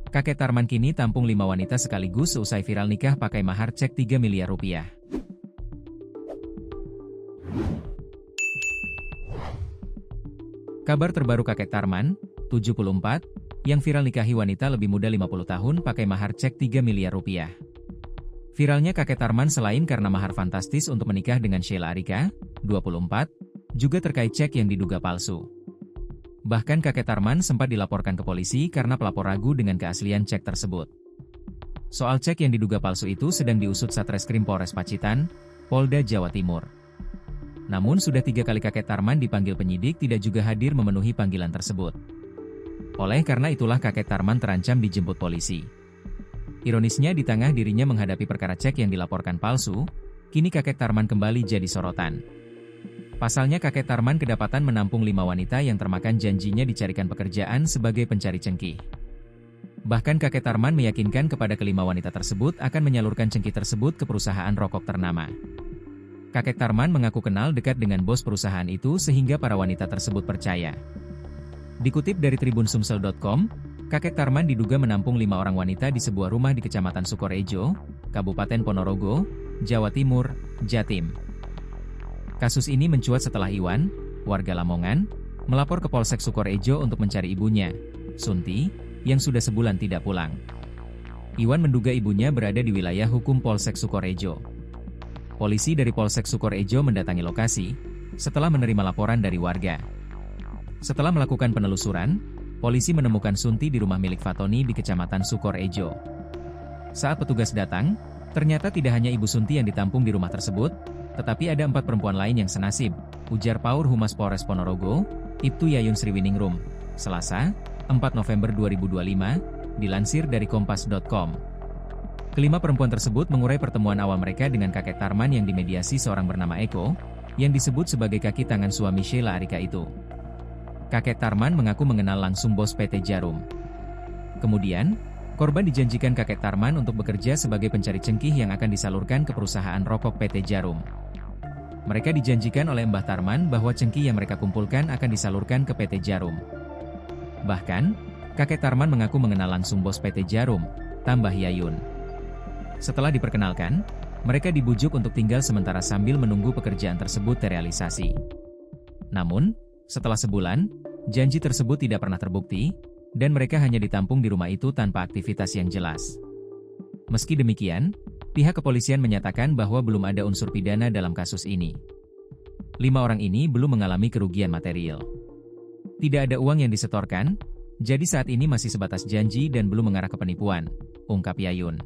Kakek Tarman kini tampung 5 wanita sekaligus seusai viral nikah pakai mahar cek 3 miliar rupiah. Kabar terbaru kakek Tarman, 74, yang viral nikahi wanita lebih muda 50 tahun pakai mahar cek 3 miliar rupiah. Viralnya kakek Tarman selain karena mahar fantastis untuk menikah dengan Sheila Arika, 24, juga terkait cek yang diduga palsu. Bahkan kakek Tarman sempat dilaporkan ke polisi karena pelapor ragu dengan keaslian cek tersebut. Soal cek yang diduga palsu itu sedang diusut Satreskrim Polres Pacitan, Polda Jawa Timur. Namun sudah 3 kali kakek Tarman dipanggil penyidik tidak juga hadir memenuhi panggilan tersebut. Oleh karena itulah kakek Tarman terancam dijemput polisi. Ironisnya di tengah dirinya menghadapi perkara cek yang dilaporkan palsu, kini kakek Tarman kembali jadi sorotan. Pasalnya kakek Tarman kedapatan menampung 5 wanita yang termakan janjinya dicarikan pekerjaan sebagai pencari cengkih. Bahkan kakek Tarman meyakinkan kepada kelima wanita tersebut akan menyalurkan cengkih tersebut ke perusahaan rokok ternama. Kakek Tarman mengaku kenal dekat dengan bos perusahaan itu sehingga para wanita tersebut percaya. Dikutip dari tribunsumsel.com, kakek Tarman diduga menampung 5 orang wanita di sebuah rumah di Kecamatan Sukorejo, Kabupaten Ponorogo, Jawa Timur, Jatim. Kasus ini mencuat setelah Iwan, warga Lamongan, melapor ke Polsek Sukorejo untuk mencari ibunya, Sunti, yang sudah sebulan tidak pulang. Iwan menduga ibunya berada di wilayah hukum Polsek Sukorejo. Polisi dari Polsek Sukorejo mendatangi lokasi, setelah menerima laporan dari warga. Setelah melakukan penelusuran, polisi menemukan Sunti di rumah milik Fatoni di Kecamatan Sukorejo. Saat petugas datang, ternyata tidak hanya Ibu Sunti yang ditampung di rumah tersebut, tetapi ada 4 perempuan lain yang senasib, ujar Paur Humas Polres Ponorogo, Ibtu Yayun Sriwiningrum, Selasa, 4 November 2025, dilansir dari Kompas.com. Kelima perempuan tersebut mengurai pertemuan awal mereka dengan kakek Tarman yang dimediasi seorang bernama Eko, yang disebut sebagai kaki tangan suami Sheila Arika itu. Kakek Tarman mengaku mengenal langsung bos PT Jarum. Kemudian, korban dijanjikan kakek Tarman untuk bekerja sebagai pencari cengkih yang akan disalurkan ke perusahaan rokok PT Jarum. Mereka dijanjikan oleh Mbah Tarman bahwa cengkih yang mereka kumpulkan akan disalurkan ke PT Jarum. Bahkan, kakek Tarman mengaku mengenal langsung bos PT Jarum, tambah Yayun. Setelah diperkenalkan, mereka dibujuk untuk tinggal sementara sambil menunggu pekerjaan tersebut terrealisasi. Namun, setelah sebulan, janji tersebut tidak pernah terbukti, dan mereka hanya ditampung di rumah itu tanpa aktivitas yang jelas. Meski demikian, pihak kepolisian menyatakan bahwa belum ada unsur pidana dalam kasus ini. 5 orang ini belum mengalami kerugian material. Tidak ada uang yang disetorkan, jadi saat ini masih sebatas janji dan belum mengarah ke penipuan, ungkap Yayun.